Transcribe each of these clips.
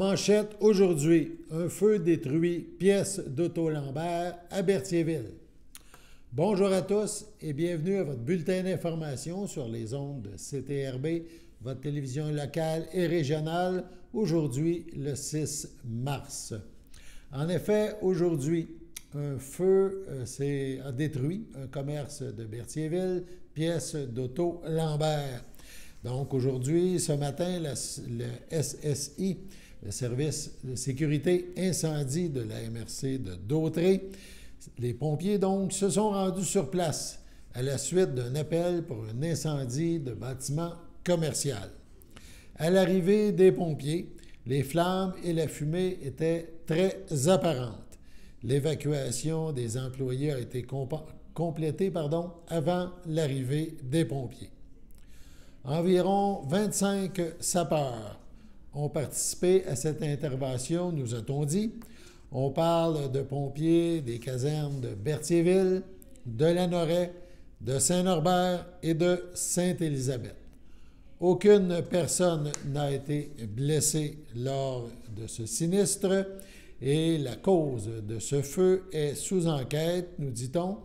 manchette aujourd'hui, un feu détruit pièce d'Auto Lambert à Berthierville. Bonjour à tous et bienvenue à votre bulletin d'information sur les ondes de CTRB, votre télévision locale et régionale, aujourd'hui le 6 mars. En effet, aujourd'hui, un feu a détruit un commerce de Berthierville, pièce d'Auto Lambert. Donc aujourd'hui, ce matin, le SSI, le service de sécurité incendie de la MRC de Dautré, les pompiers donc se sont rendus sur place à la suite d'un appel pour un incendie de bâtiment commercial. À l'arrivée des pompiers, les flammes et la fumée étaient très apparentes. L'évacuation des employés a été complétée avant l'arrivée des pompiers. Environ 25 sapeurs ont participé à cette intervention, nous a-t-on dit. On parle de pompiers des casernes de Berthierville, de Lanoret, de Saint-Norbert et de Sainte-Élisabeth. Aucune personne n'a été blessée lors de ce sinistre et la cause de ce feu est sous enquête, nous dit-on,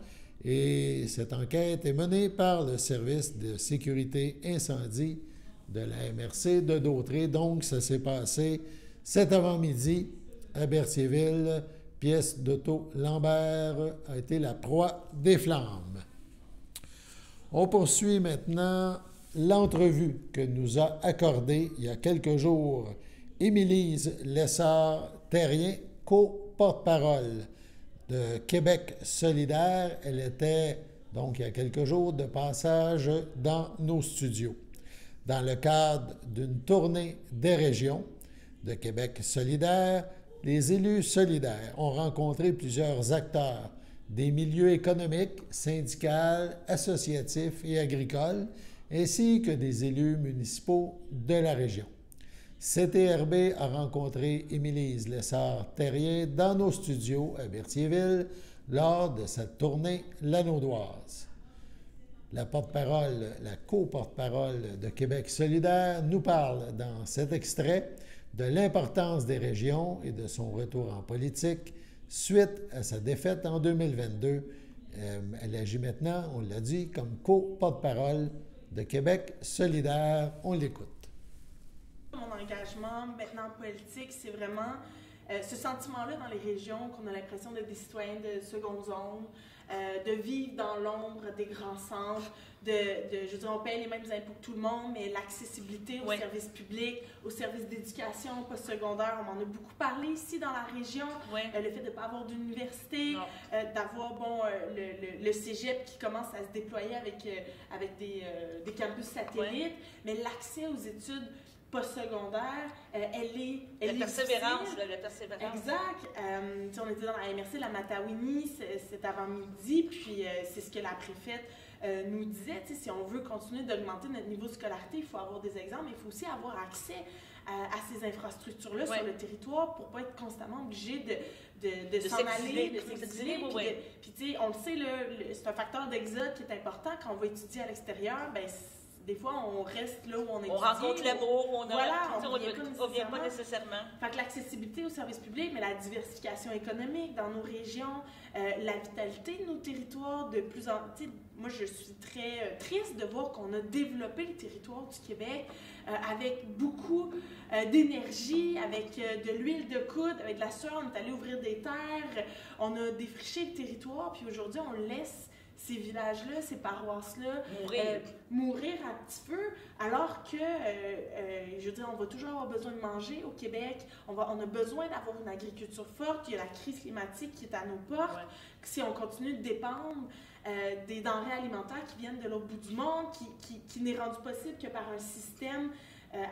et cette enquête est menée par le service de sécurité incendie de la MRC de Dautré. Donc, ça s'est passé cet avant-midi à Berthierville. Pièce d'Auto Lambert a été la proie des flammes. On poursuit maintenant l'entrevue que nous a accordée il y a quelques jours Émilise Lessard-Terrien, co-porte-parole de Québec solidaire. Elle était donc il y a quelques jours de passage dans nos studios. Dans le cadre d'une tournée des régions de Québec solidaire, les élus solidaires ont rencontré plusieurs acteurs des milieux économiques, syndicaux, associatifs et agricoles, ainsi que des élus municipaux de la région. CTRB a rencontré Émilise Lessard-Terrien dans nos studios à Berthierville lors de cette tournée lanaudoise. La porte-parole, la co-porte-parole de Québec solidaire nous parle dans cet extrait de l'importance des régions et de son retour en politique suite à sa défaite en 2022. Elle agit maintenant, on l'a dit, comme co-porte-parole de Québec solidaire. On l'écoute. Mon engagement maintenant politique, c'est vraiment ce sentiment-là dans les régions qu'on a l'impression d'être des citoyens de seconde zone, de vivre dans l'ombre des grands centres, je veux dire, on paye les mêmes impôts que tout le monde, mais l'accessibilité aux services publics, aux services d'éducation postsecondaire, on en a beaucoup parlé ici dans la région. Le fait de ne pas avoir d'université, d'avoir le cégep qui commence à se déployer avec des campus satellites, mais l'accès aux études postsecondaire, elle est persévérance. Exact. On était dans la MRC, la Matawini, cet avant-midi, puis c'est ce que la préfète nous disait. Si on veut continuer d'augmenter notre niveau de scolarité, il faut avoir des exemples, mais il faut aussi avoir accès à ces infrastructures-là sur le territoire pour ne pas être constamment obligé de s'en aller, de s'exiler. Puis, on le sait, c'est un facteur d'exode qui est important quand on va étudier à l'extérieur. Des fois, on reste là où on étudie. On rencontre l'amour, on ne vient pas nécessairement. Fait que l'accessibilité aux services publics, mais la diversification économique dans nos régions, la vitalité de nos territoires, de plus en plus. Moi, je suis très triste de voir qu'on a développé le territoire du Québec avec beaucoup d'énergie, avec de l'huile de coude, avec de la sueur. On est allé ouvrir des terres, on a défriché le territoire, puis aujourd'hui, on laisse ces villages-là, ces paroisses-là, mourir à petit feu, alors que, je veux dire, on va toujours avoir besoin de manger au Québec, on a besoin d'avoir une agriculture forte, il y a la crise climatique qui est à nos portes. Si on continue de dépendre des denrées alimentaires qui viennent de l'autre bout du monde, qui n'est rendu possible que par un système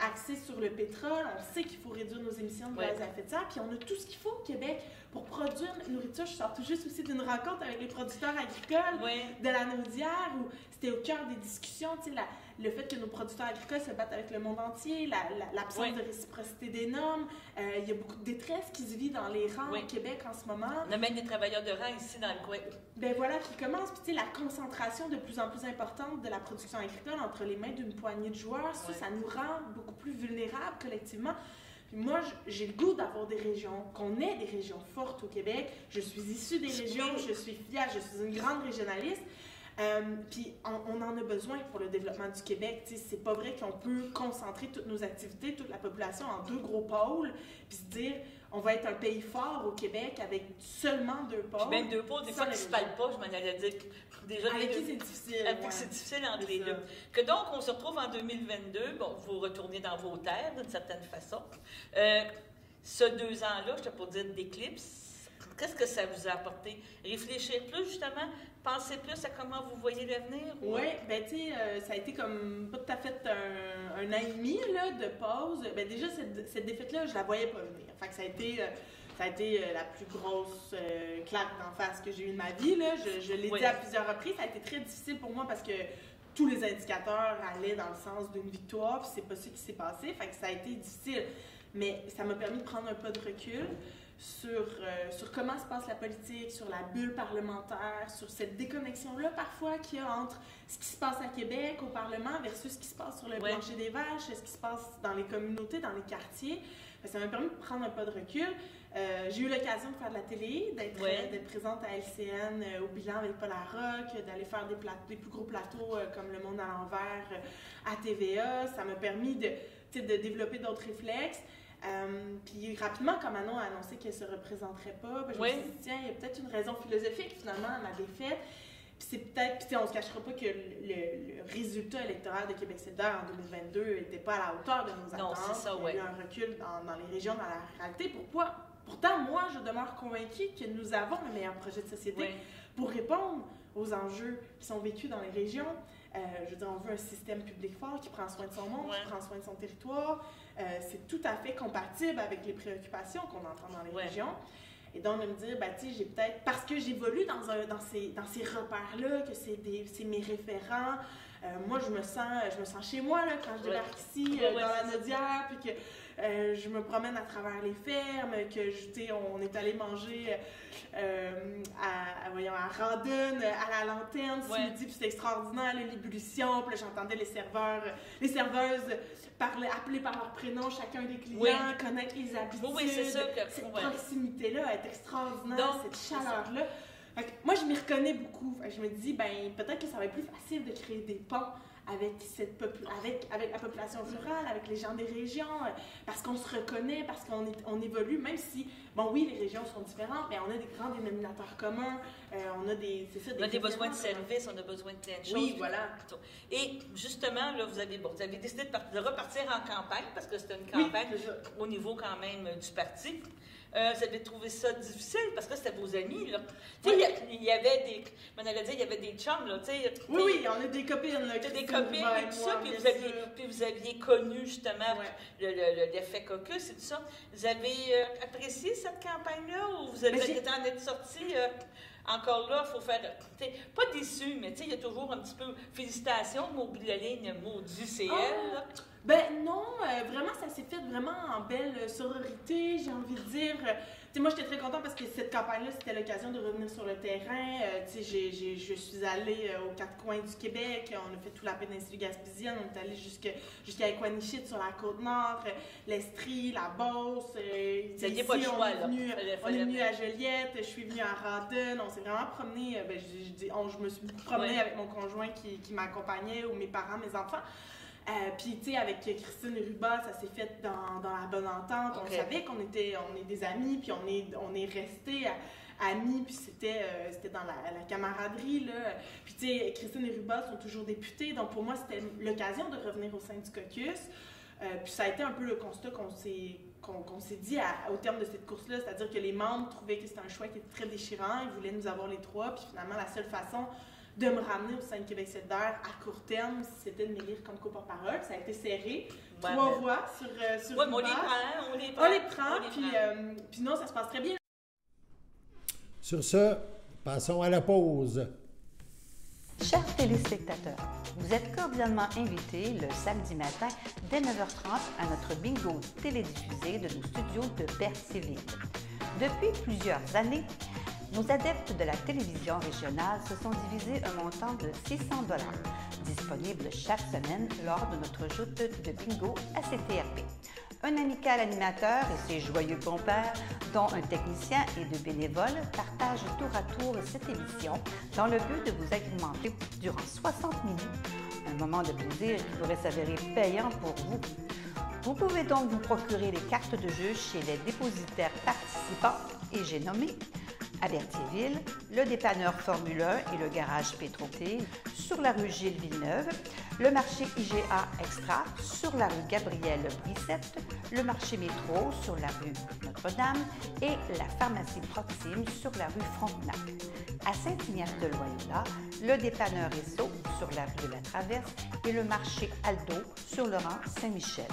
axé sur le pétrole, on sait qu'il faut réduire nos émissions de gaz à effet de serre, puis on a tout ce qu'il faut au Québec pour produire notre nourriture. Je sors tout juste aussi d'une rencontre avec les producteurs agricoles de la Naudière, où c'était au cœur des discussions, le fait que nos producteurs agricoles se battent avec le monde entier, l'absence de réciprocité des normes, il y a beaucoup de détresse qui se vit dans les rangs au Québec en ce moment. On a même des travailleurs de rang ici dans le coin. Voilà, qui commence, puis la concentration de plus en plus importante de la production agricole entre les mains d'une poignée de joueurs, ça nous rend beaucoup plus vulnérables collectivement. Puis moi, j'ai le goût d'avoir des régions, qu'on ait des régions fortes au Québec. Je suis issue des régions, je suis fière, je suis une grande régionaliste. Puis on en a besoin pour le développement du Québec. C'est pas vrai qu'on peut concentrer toutes nos activités, toute la population en 2 gros pôles, puis se dire on va être un pays fort au Québec avec seulement 2 pôles. Puis même 2 pôles, des fois, qui ne se parlent pas, je m'en allais dire. Déjà, avec qui c'est difficile. Avec c'est difficile entre les deux. Que donc, on se retrouve en 2022, bon, vous retournez dans vos terres d'une certaine façon. Ce 2 ans-là, je ne peux pas dire d'éclipse, qu'est-ce que ça vous a apporté? Réfléchir plus, justement? Penser plus à comment vous voyez l'avenir? Oui, bien, tu sais, ça a été comme pas tout à fait un an et demi là, de pause. Bien, déjà, cette défaite-là, je la voyais pas venir. Fait que ça a été la plus grosse claque d'en face que j'ai eue de ma vie. Là. Je l'ai dit à plusieurs reprises. Ça a été très difficile pour moi parce que tous les indicateurs allaient dans le sens d'une victoire, puis c'est pas ce qui s'est passé. Fait que ça a été difficile. Mais ça m'a permis de prendre un pas de recul sur comment se passe la politique, sur la bulle parlementaire, sur cette déconnexion-là parfois qu'il y a entre ce qui se passe à Québec, au Parlement, versus ce qui se passe sur le plancher des vaches, ce qui se passe dans les communautés, dans les quartiers. Ça m'a permis de prendre un pas de recul. J'ai eu l'occasion de faire de la télé, d'être présente à LCN au bilan avec Paul Larocque, d'aller faire des plus gros plateaux comme Le Monde à l'envers à TVA. Ça m'a permis de développer d'autres réflexes. Puis rapidement, quand Manon a annoncé qu'elle ne se représenterait pas, je me suis dit, tiens, il y a peut-être une raison philosophique finalement à ma défaite. Puis c'est peut-être, puis on ne se cachera pas que le résultat électoral de Québec solidaire en 2022 n'était pas à la hauteur de nos attentes. Non, c'est ça, il y a eu un recul dans les régions, dans la réalité. Pourtant, moi, je demeure convaincue que nous avons le meilleur projet de société pour répondre aux enjeux qui sont vécus dans les régions. Je veux dire, on veut un système public fort qui prend soin de son monde, qui prend soin de son territoire. C'est tout à fait compatible avec les préoccupations qu'on entend dans les régions. Et donc, de me dire, tu sais, j'ai peut-être, parce que j'évolue dans ces repères-là, que c'est mes référents, moi, je me sens chez moi là, quand je débarque ici, dans la Nodière, puis que je me promène à travers les fermes, que, on est allé manger à Rawdon, à la Lanterne ce midi, puis c'était extraordinaire, l'ébullition, puis là, j'entendais les serveuses appeler par leur prénom chacun des clients, connaître les habitudes. Oui, c'est ça. Cette proximité-là est extraordinaire, cette chaleur-là. Moi, je m'y reconnais beaucoup. Je me dis, peut-être que ça va être plus facile de créer des ponts avec la population rurale, avec les gens des régions, parce qu'on se reconnaît, parce qu'on évolue, même si, oui, les régions sont différentes, mais on a des grands dénominateurs communs, on a des besoins de services, on a besoin de plein de choses. Oui, voilà. Et justement, là, vous avez décidé de repartir en campagne, parce que c'était une campagne au niveau quand même du parti. Vous avez trouvé ça difficile parce que c'était vos amis, là. Il y avait des... On allait dire, il y avait des chums, là, Oui, on a des copines, là. Des copines et tout ça, puis vous aviez connu, justement, l'effet caucus et tout ça. Vous avez apprécié cette campagne-là ou vous avez été en être sorti... Encore là, il faut faire... Pas déçu, mais il y a toujours un petit peu... Félicitations, m'oublie la ligne, maudit CL, là. Non, vraiment, ça s'est fait vraiment en belle sororité, j'ai envie de dire. Moi, j'étais très contente parce que cette campagne-là, c'était l'occasion de revenir sur le terrain. Je suis allée aux 4 coins du Québec, on a fait toute la péninsule gaspésienne, on est allé jusqu'à Equanichit sur la Côte-Nord, l'Estrie, la Beauce. Vous n'aviez pas le choix, là. On est venu à Joliette, je suis venue à Rawdon, on s'est vraiment promené. Je me suis promenée avec mon conjoint qui m'accompagnait, ou mes parents, mes enfants. Puis, tu sais, avec Christine Rubas, ça s'est fait dans la bonne entente. On savait qu'on est des amis, puis on est restés amis, puis c'était dans la camaraderie, là. Puis, tu sais, Christine et Rubas sont toujours députés, donc pour moi, c'était l'occasion de revenir au sein du caucus. Puis ça a été un peu le constat qu'on s'est dit au terme de cette course-là, c'est-à-dire que les membres trouvaient que c'était un choix qui était très déchirant, ils voulaient nous avoir les 3, puis finalement, la seule façon de me ramener au sein de Québec solidaire à court terme, c'était de m'élire comme co-porte-parole. Ça a été serré. 3 voix sur oui, mais on les prend. Puis non, ça se passe très bien. Sur ce, passons à la pause. Chers téléspectateurs, vous êtes cordialement invités le samedi matin dès 9h30 à notre bingo télédiffusé de nos studios de Berthierville. Depuis plusieurs années, nos adeptes de la télévision régionale se sont divisés un montant de 600 $, disponible chaque semaine lors de notre joute de bingo à CTRP. Un amical animateur et ses joyeux compères, dont un technicien et deux bénévoles, partagent tour à tour cette émission dans le but de vous agrémenter durant 60 minutes. Un moment de plaisir qui pourrait s'avérer payant pour vous. Vous pouvez donc vous procurer les cartes de jeu chez les dépositaires participants et j'ai nommé à Berthierville, le dépanneur Formule 1 et le garage Pétroté sur la rue Gilles Villeneuve, le marché IGA Extra sur la rue Gabrielle Brissette, le marché Métro sur la rue Notre-Dame et la pharmacie Proxime sur la rue Frontenac. À Saint-Ignace-de-Loyola, le dépanneur Esso sur la rue de la Traverse et le marché Aldo sur le rang Saint-Michel.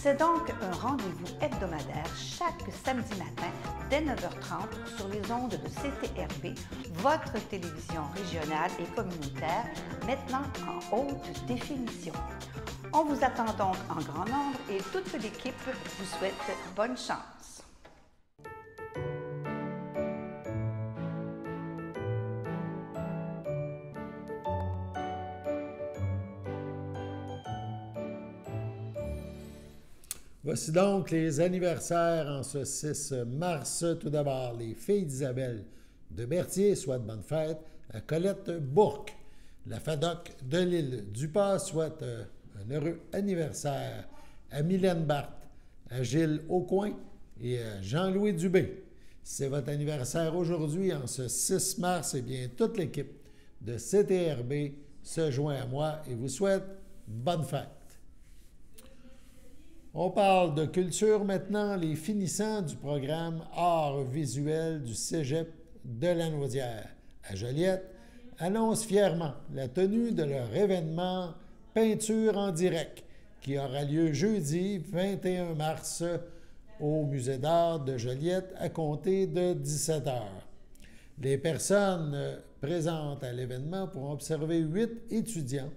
C'est donc un rendez-vous hebdomadaire chaque samedi matin dès 9h30 sur les ondes de CTRB, votre télévision régionale et communautaire, maintenant en haute définition. On vous attend donc en grand nombre et toute l'équipe vous souhaite bonne chance. Voici donc les anniversaires en ce 6 mars. Tout d'abord, les filles d'Isabelle de Berthier souhaitent bonne fête à Colette Bourque. La FADOC de l'île du Pas souhaite un heureux anniversaire à Mylène Barthes, à Gilles Aucoin et à Jean-Louis Dubé. C'est votre anniversaire aujourd'hui, en ce 6 mars, eh bien, toute l'équipe de CTRB se joint à moi et vous souhaite bonne fête. On parle de culture maintenant. Les finissants du programme Arts visuels du Cégep de Lanaudière à Joliette annoncent fièrement la tenue de leur événement Peinture en direct qui aura lieu jeudi 21 mars au Musée d'art de Joliette à compter de 17h. Les personnes présentes à l'événement pourront observer 8 étudiants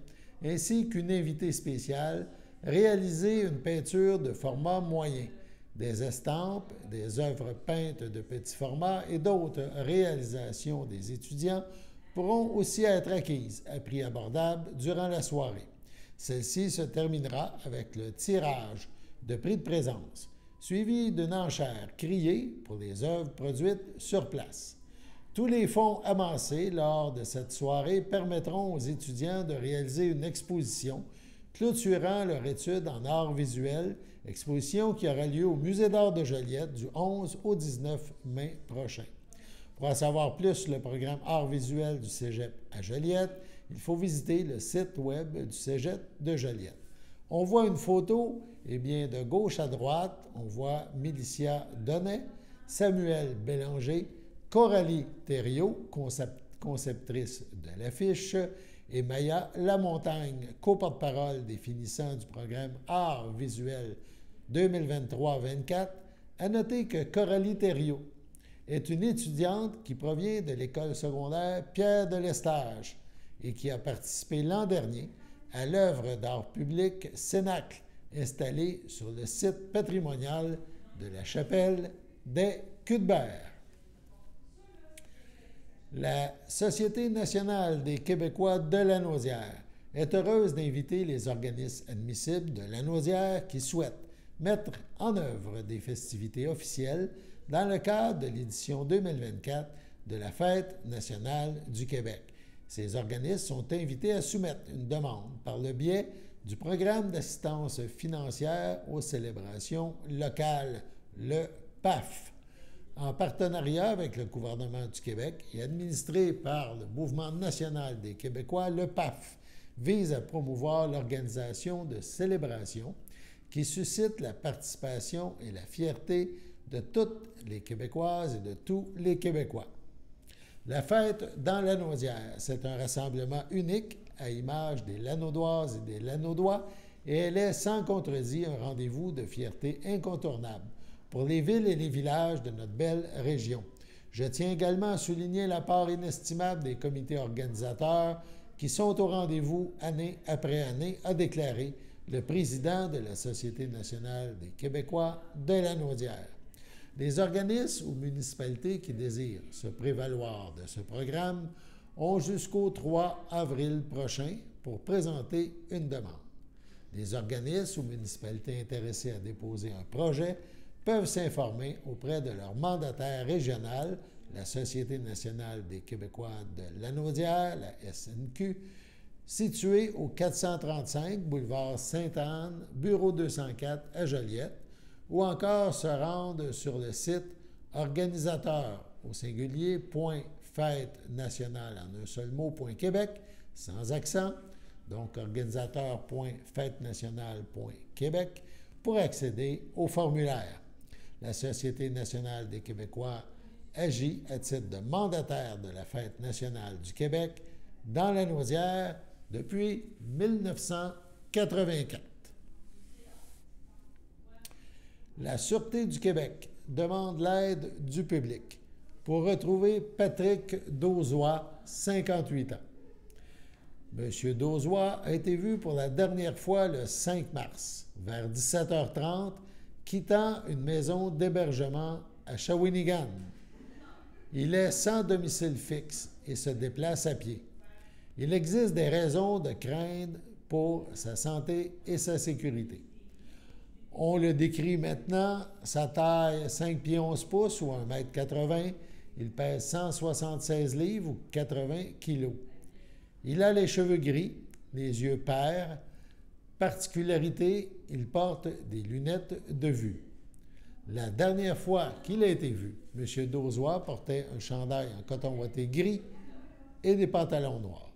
ainsi qu'une invitée spéciale réaliser une peinture de format moyen, des estampes, des œuvres peintes de petit format et d'autres réalisations des étudiants pourront aussi être acquises à prix abordable durant la soirée. Celle-ci se terminera avec le tirage de prix de présence, suivi d'une enchère criée pour les œuvres produites sur place. Tous les fonds amassés lors de cette soirée permettront aux étudiants de réaliser une exposition clôturant leur étude en art visuel, exposition qui aura lieu au Musée d'art de Joliette du 11 au 19 mai prochain. Pour en savoir plus sur le programme art visuel du Cégep à Joliette, il faut visiter le site web du Cégep de Joliette. On voit une photo, eh bien, de gauche à droite, on voit Mélicia Donnet, Samuel Bélanger, Coralie Thériault, conceptrice de l'affiche, et Maya Lamontagne, co-porte-parole des finissants du programme Arts visuels 2023-24, a noté que Coralie Thériault est une étudiante qui provient de l'école secondaire Pierre de Lestage et qui a participé l'an dernier à l'œuvre d'art public Cénacle, installée sur le site patrimonial de la chapelle des Cuthberts. La Société nationale des Québécois de Lanaudière est heureuse d'inviter les organismes admissibles de Lanaudière qui souhaitent mettre en œuvre des festivités officielles dans le cadre de l'édition 2024 de la Fête nationale du Québec. Ces organismes sont invités à soumettre une demande par le biais du Programme d'assistance financière aux célébrations locales, le PAF, en partenariat avec le gouvernement du Québec et administré par le Mouvement national des Québécois, le PAF, vise à promouvoir l'organisation de célébrations qui suscitent la participation et la fierté de toutes les Québécoises et de tous les Québécois. La fête dans Lanaudière, c'est un rassemblement unique à image des Lanaudoises et des Lanaudois et elle est sans contredit un rendez-vous de fierté incontournable pour les villes et les villages de notre belle région. Je tiens également à souligner la part inestimable des comités organisateurs qui sont au rendez-vous année après année, a déclaré le président de la Société nationale des Québécois de Lanaudière. Les organismes ou municipalités qui désirent se prévaloir de ce programme ont jusqu'au 3 avril prochain pour présenter une demande. Les organismes ou municipalités intéressées à déposer un projet peuvent s'informer auprès de leur mandataire régional, la Société nationale des Québécois de Lanaudière, la SNQ, située au 435 boulevard Sainte-Anne, bureau 204 à Joliette, ou encore se rendre sur le site organisateur au singulier .fête nationale en un seul mot .québec sans accent, donc organisateur.fêtenationale.québec pour accéder au formulaire. La Société nationale des Québécois agit à titre de mandataire de la Fête nationale du Québec dans la Naudière depuis 1984. La Sûreté du Québec demande l'aide du public pour retrouver Patrick Dauzois, 58 ans. M. Dauzois a été vu pour la dernière fois le 5 mars, vers 17h30, quittant une maison d'hébergement à Shawinigan. Il est sans domicile fixe et se déplace à pied. Il existe des raisons de craindre pour sa santé et sa sécurité. On le décrit maintenant, sa taille 5 pieds 11 pouces ou 1,80 m, il pèse 176 livres ou 80 kilos. Il a les cheveux gris, les yeux pairs. Particularité, il porte des lunettes de vue. La dernière fois qu'il a été vu, M. Dauzois portait un chandail en coton ouaté gris et des pantalons noirs.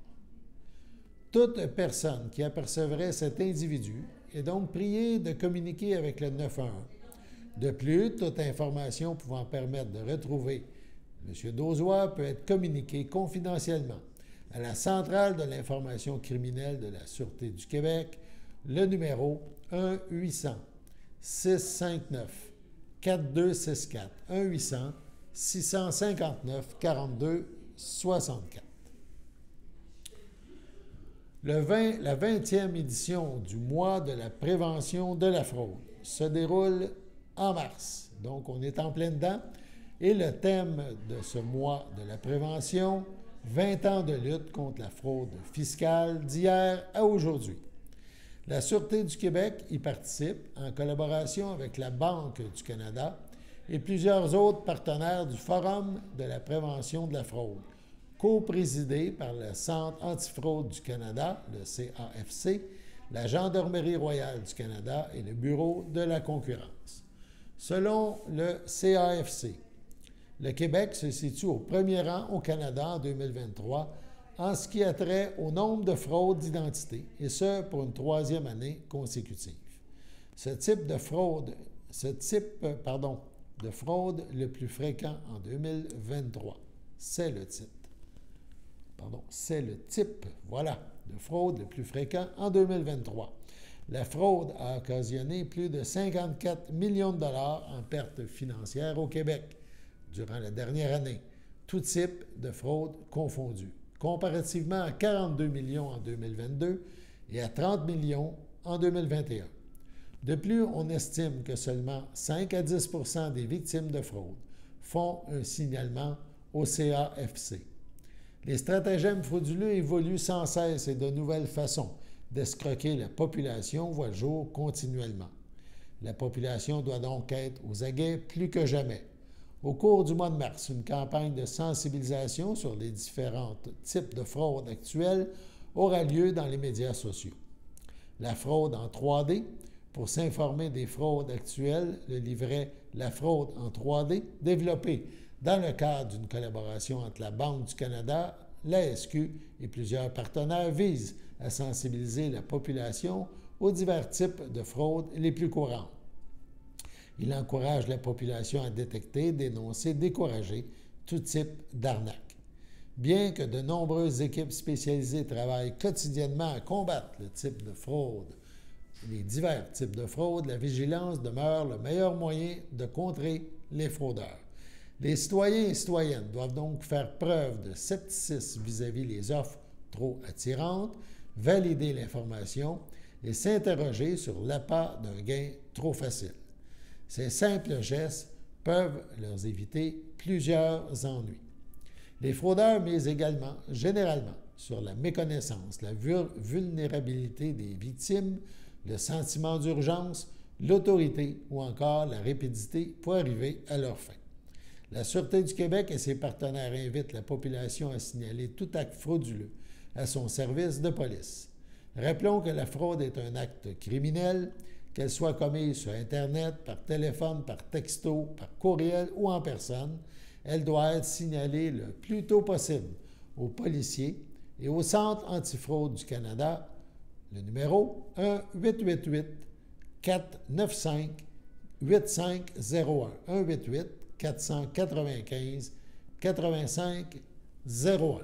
Toute personne qui apercevrait cet individu est donc priée de communiquer avec le 911. De plus, toute information pouvant permettre de retrouver M. Dauzois peut être communiquée confidentiellement à la Centrale de l'information criminelle de la Sûreté du Québec, le numéro 1-800-659-4264, 1-800-659-4264. La 20e édition du mois de la prévention de la fraude se déroule en mars. Donc, on est en plein dedans. Et le thème de ce mois de la prévention, 20 ans de lutte contre la fraude fiscale d'hier à aujourd'hui. La Sûreté du Québec y participe en collaboration avec la Banque du Canada et plusieurs autres partenaires du Forum de la prévention de la fraude, co-présidé par le Centre antifraude du Canada, le CAFC, la Gendarmerie royale du Canada et le Bureau de la concurrence. Selon le CAFC, le Québec se situe au premier rang au Canada en 2023 en ce qui a trait au nombre de fraudes d'identité, et ce pour une 3e année consécutive. Ce type de fraude le plus fréquent en 2023. C'est le type de fraude le plus fréquent en 2023. La fraude a occasionné plus de 54 millions de dollars en pertes financières au Québec durant la dernière année, tout type de fraude confondu, comparativement à 42 millions en 2022 et à 30 millions en 2021. De plus, on estime que seulement 5 à 10 % des victimes de fraude font un signalement au CAFC. Les stratagèmes frauduleux évoluent sans cesse et de nouvelles façons d'escroquer la population voient le jour continuellement. La population doit donc être aux aguets plus que jamais. Au cours du mois de mars, une campagne de sensibilisation sur les différents types de fraude actuelles aura lieu dans les médias sociaux. La fraude en 3D, pour s'informer des fraudes actuelles, le livret « La fraude en 3D », développé dans le cadre d'une collaboration entre la Banque du Canada, la SQ et plusieurs partenaires, vise à sensibiliser la population aux divers types de fraudes les plus courantes. Il encourage la population à détecter, dénoncer, décourager tout type d'arnaque. Bien que de nombreuses équipes spécialisées travaillent quotidiennement à combattre le type de fraude, les divers types de fraude, la vigilance demeure le meilleur moyen de contrer les fraudeurs. Les citoyens et citoyennes doivent donc faire preuve de scepticisme vis-à-vis les offres trop attirantes, valider l'information et s'interroger sur l'appât d'un gain trop facile. Ces simples gestes peuvent leur éviter plusieurs ennuis. Les fraudeurs misent également, généralement, sur la méconnaissance, la vulnérabilité des victimes, le sentiment d'urgence, l'autorité ou encore la rapidité pour arriver à leur fin. La Sûreté du Québec et ses partenaires invitent la population à signaler tout acte frauduleux à son service de police. Rappelons que la fraude est un acte criminel, qu'elle soit commise sur Internet, par téléphone, par texto, par courriel ou en personne. Elle doit être signalée le plus tôt possible aux policiers et au Centre antifraude du Canada, le numéro 1-888-495-8501. 1-888-495-8501.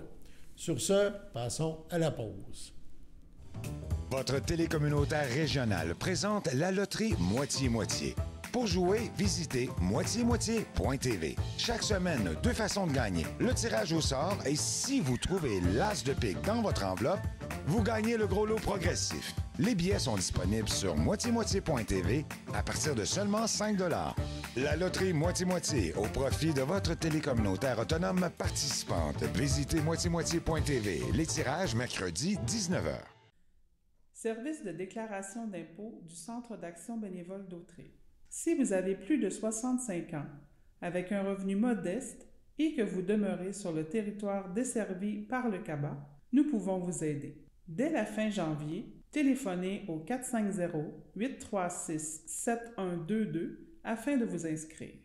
Sur ce, passons à la pause. Votre télécommunautaire régional présente la loterie Moitié-Moitié. Pour jouer, visitez moitié-moitié.tv. Chaque semaine, 2 façons de gagner. Le tirage au sort et si vous trouvez l'as de pique dans votre enveloppe, vous gagnez le gros lot progressif. Les billets sont disponibles sur moitié-moitié.tv à partir de seulement 5 $. La loterie Moitié-Moitié au profit de votre télécommunautaire autonome participante. Visitez moitié-moitié.tv. Les tirages mercredi 19h. Service de déclaration d'impôt du Centre d'action bénévole d'Autrey. Si vous avez plus de 65 ans, avec un revenu modeste et que vous demeurez sur le territoire desservi par le CABA, nous pouvons vous aider. Dès la fin janvier, téléphonez au 450-836-7122 afin de vous inscrire.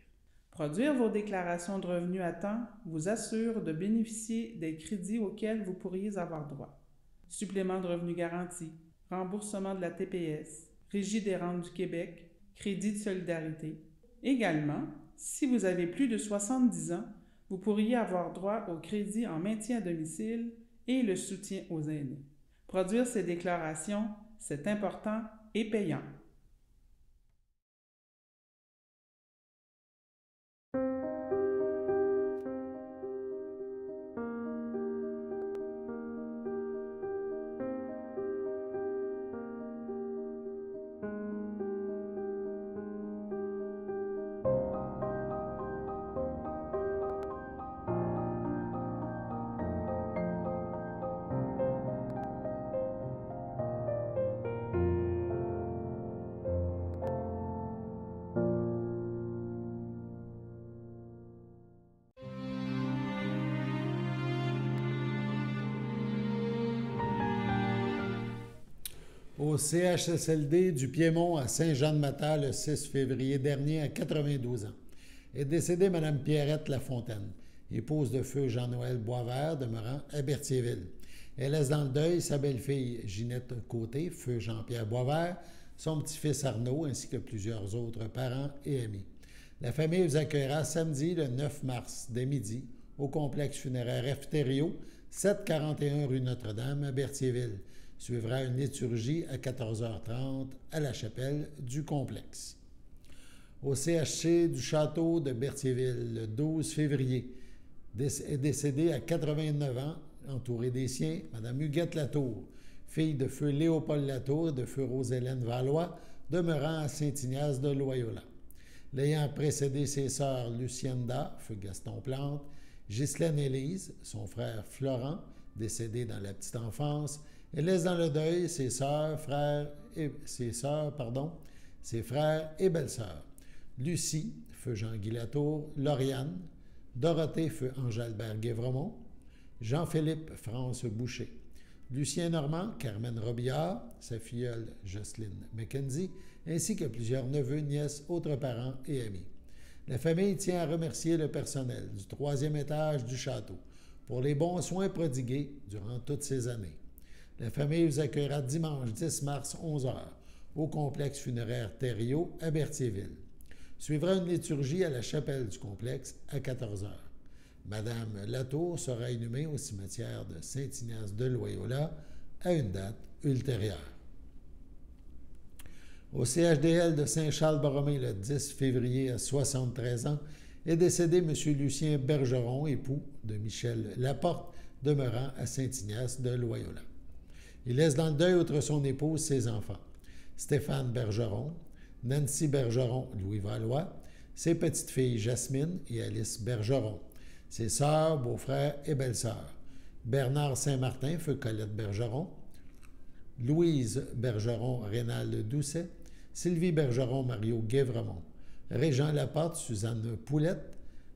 Produire vos déclarations de revenus à temps vous assure de bénéficier des crédits auxquels vous pourriez avoir droit. Supplément de revenus garanti, remboursement de la TPS, Régie des rentes du Québec, crédit de solidarité. Également, si vous avez plus de 70 ans, vous pourriez avoir droit au crédit en maintien à domicile et le soutien aux aînés. Produire ces déclarations, c'est important et payant. Au CHSLD du Piémont à Saint-Jean-de-Matha le 6 février dernier à 92 ans. Est décédée Mme Pierrette Lafontaine, épouse de feu Jean-Noël Boisvert, demeurant à Berthierville. Elle laisse dans le deuil sa belle-fille Ginette Côté, feu Jean-Pierre Boisvert, son petit-fils Arnaud, ainsi que plusieurs autres parents et amis. La famille vous accueillera samedi le 9 mars, dès midi, au complexe funéraire Efterio, 741 rue Notre-Dame à Berthierville. Suivra une liturgie à 14h30 à la chapelle du complexe. Au CHC du château de Berthierville, le 12 février, est décédée à 89 ans, entourée des siens, Mme Huguette Latour, fille de feu Léopold Latour et de feu Rose-Hélène Valois, demeurant à Saint-Ignace de Loyola. L'ayant précédé ses sœurs Lucienda, feu Gaston Plante, Ghislaine Élise, son frère Florent, décédé dans la petite enfance, elle laisse dans le deuil ses frères et belles-sœurs. Lucie, feu Jean-Guy Latour, Lauriane, Dorothée, feu Ange-Albert Guévremont, Jean-Philippe France Boucher, Lucien Normand, Carmen Robillard, sa filleule Jocelyne McKenzie, ainsi que plusieurs neveux, nièces, autres parents et amis. La famille tient à remercier le personnel du 3e étage du château pour les bons soins prodigués durant toutes ces années. La famille vous accueillera dimanche 10 mars 11h au complexe funéraire Thériault à Berthierville. Suivra une liturgie à la chapelle du complexe à 14h. Madame Latour sera inhumée au cimetière de Saint-Ignace de Loyola à une date ultérieure. Au CHDL de Saint-Charles-Borromée le 10 février à 73 ans est décédé M. Lucien Bergeron, époux de Michel Laporte, demeurant à Saint-Ignace de Loyola. Il laisse dans le deuil, outre son épouse, ses enfants. Stéphane Bergeron, Nancy Bergeron, Louis Valois, ses petites-filles Jasmine et Alice Bergeron, ses sœurs, beaux-frères et belles-sœurs. Bernard Saint-Martin, feu Colette Bergeron, Louise Bergeron, Rénal Doucet, Sylvie Bergeron, Mario Guévremont, Régent Laporte, Suzanne Poulette,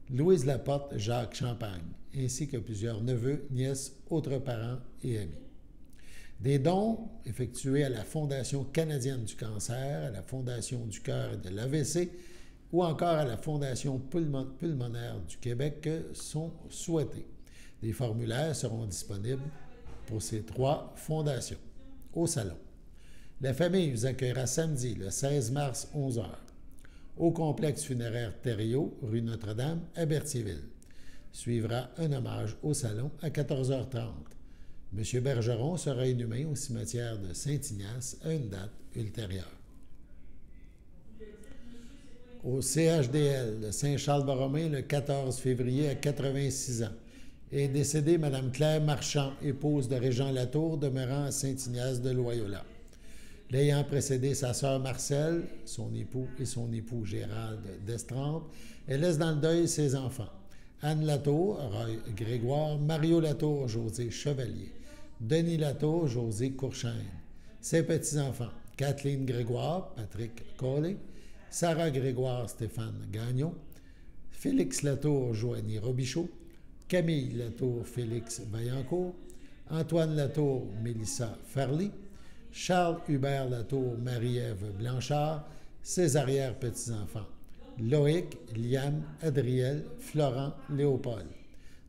Louise Laporte, Jacques Champagne, ainsi que plusieurs neveux, nièces, autres parents et amis. Des dons effectués à la Fondation canadienne du cancer, à la Fondation du cœur et de l'AVC ou encore à la Fondation pulmonaire du Québec sont souhaités. Des formulaires seront disponibles pour ces 3 fondations. Au salon. La famille vous accueillera samedi, le 16 mars, 11h, au complexe funéraire Thériault, rue Notre-Dame, à Berthierville. Suivra un hommage au salon à 14h30. M. Bergeron sera inhumé au cimetière de Saint-Ignace à une date ultérieure. Au CHDL de Saint-Charles-Borromée, le 14 février, à 86 ans, est décédée Mme Claire Marchand, épouse de Régent Latour, demeurant à Saint-Ignace de Loyola. L'ayant précédé sa sœur Marcelle, son époux et son époux Gérald d'Estrempe, elle laisse dans le deuil ses enfants. Anne Latour, Roy Grégoire, Mario Latour, José Chevalier, Denis Latour, José Courchaine. Ses petits-enfants, Kathleen Grégoire, Patrick Collet, Sarah Grégoire, Stéphane Gagnon, Félix Latour, Joanie Robichaud, Camille Latour, Félix Vaillancourt, Antoine Latour, Mélissa Farley, Charles Hubert Latour, Marie-Ève Blanchard, ses arrière-petits-enfants, Loïc, Liam, Adriel, Florent, Léopold.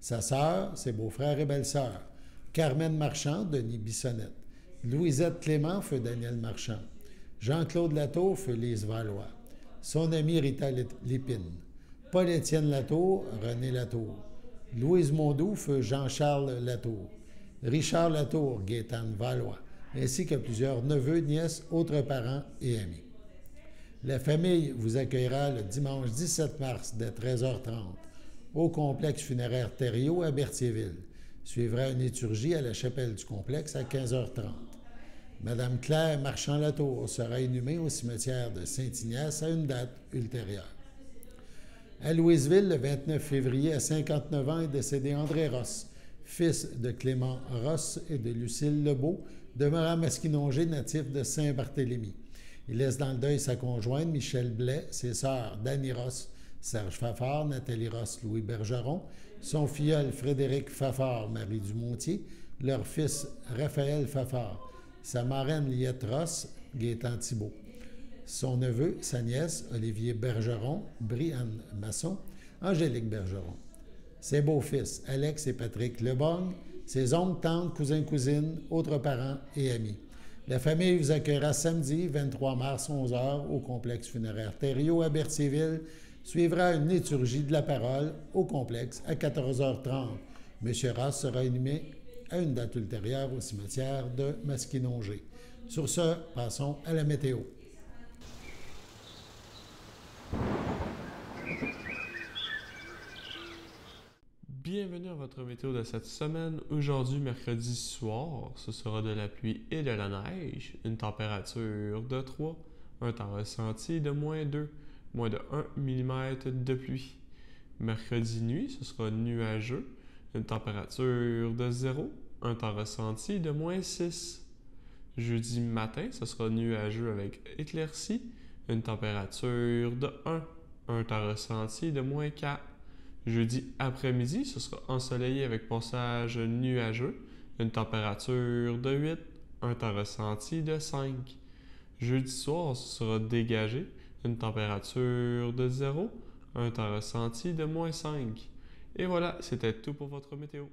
Sa sœur, ses beaux-frères et belles-sœurs, Carmen Marchand, Denis Bissonnette, Louisette Clément, feu Daniel Marchand, Jean-Claude Latour, feu Lise Valois, son ami Rita Lépine, Paul-Étienne Latour, René Latour, Louise Mondou, feu Jean-Charles Latour, Richard Latour, Gaétane Valois, ainsi que plusieurs neveux, nièces, autres parents et amis. La famille vous accueillera le dimanche 17 mars dès 13h30 au complexe funéraire Thériault à Berthierville. Suivra une liturgie à la chapelle du complexe à 15h30. Madame Claire Marchand-Latour sera inhumée au cimetière de Saint-Ignace à une date ultérieure. À Louisville, le 29 février, à 59 ans, est décédé André Ross, fils de Clément Ross et de Lucille Lebeau, demeurant masquinongé, natif de Saint-Barthélemy. Il laisse dans le deuil sa conjointe, Michel Blais, ses sœurs, Dany Ross, Serge Fafard, Nathalie Ross, Louis Bergeron, son filleul, Frédéric Fafard, Marie Dumontier, leur fils, Raphaël Fafard, sa marraine, Liette Ross, Gaétan Thibault, son neveu, sa nièce, Olivier Bergeron, Brianne Masson, Angélique Bergeron, ses beaux-fils, Alex et Patrick Lebogne, ses oncles, tantes, cousins, cousines, autres parents et amis. La famille vous accueillera samedi, 23 mars, 11h, au complexe funéraire Thériault à Berthierville. Suivra une liturgie de la parole au complexe à 14h30. M. Ross sera inhumé à une date ultérieure au cimetière de Masquinongé. Sur ce, passons à la météo. Bienvenue à votre météo de cette semaine. Aujourd'hui, mercredi soir, ce sera de la pluie et de la neige. Une température de 3, un temps ressenti de -2, moins de 1 mm de pluie. Mercredi nuit, ce sera nuageux. Une température de 0, un temps ressenti de -6. Jeudi matin, ce sera nuageux avec éclaircie. Une température de 1, un temps ressenti de -4. Jeudi après-midi, ce sera ensoleillé avec passage nuageux, une température de 8, un temps ressenti de 5. Jeudi soir, ce sera dégagé, une température de 0, un temps ressenti de -5. Et voilà, c'était tout pour votre météo.